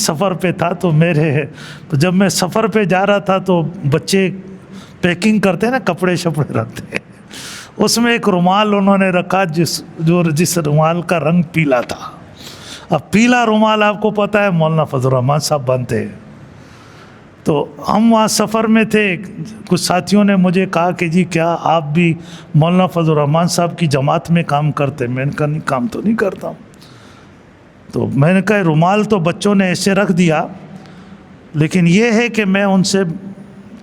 سفر پہ تھا تو جب میں سفر پہ جا رہا تھا تو بچے پیکنگ کرتے ہیں نا، کپڑے شپڑے رکھتے ہیں، اس میں ایک رومال انہوں نے رکھا جس رومال کا رنگ پیلا تھا۔ اب پیلا رومال آپ کو پتہ ہے مولانا فضل الرحمان صاحب باندھتے ہیں، تو ہم وہاں سفر میں تھے، کچھ ساتھیوں نے مجھے کہا کہ جی کیا آپ بھی مولانا فضل الرحمان صاحب کی جماعت میں کام کرتے؟ میں نے کہا نہیں، کام تو نہیں کرتا ہوں۔ تو میں نے کہا رومال تو بچوں نے ایسے رکھ دیا، لیکن یہ ہے کہ میں ان سے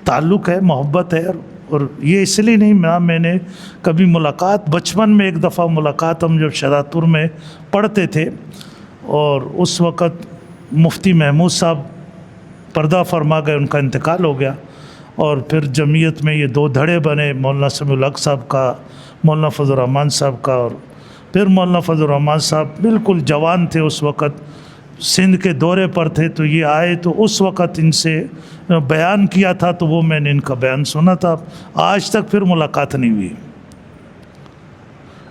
تعلق ہے، محبت ہے، اور یہ اس لیے نہیں، میں نے کبھی ملاقات، بچپن میں ایک دفعہ ملاقات ہم جب شہراتپور میں پڑھتے تھے، اور اس وقت مفتی محمود صاحب پردہ فرما گئے، ان کا انتقال ہو گیا، اور پھر جمعیت میں یہ دو دھڑے بنے، مولانا سمیع الحق صاحب کا، مولانا فضل الرحمان صاحب کا، اور پھر مولانا فضل الرحمان صاحب بالکل جوان تھے اس وقت، سندھ کے دورے پر تھے، تو یہ آئے تو اس وقت ان سے بیان کیا تھا، تو وہ میں نے ان کا بیان سنا تھا، آج تک پھر ملاقات نہیں ہوئی۔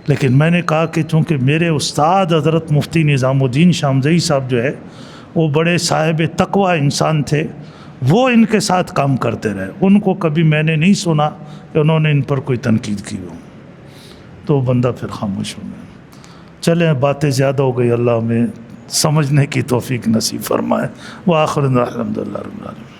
لیکن میں نے کہا کہ چونکہ میرے استاد حضرت مفتی نظام الدین شامزئی صاحب جو ہے وہ بڑے صاحب تقوی انسان تھے، وہ ان کے ساتھ کام کرتے رہے، ان کو کبھی میں نے نہیں سنا کہ انہوں نے ان پر کوئی تنقید کی ہو، تو بندہ پھر خاموش ہو گیا۔ چلیں، باتیں زیادہ ہو گئی، اللہ ہمیں سمجھنے کی توفیق نصیب فرمائے۔ وآخر الحمدللہ رب العالمین۔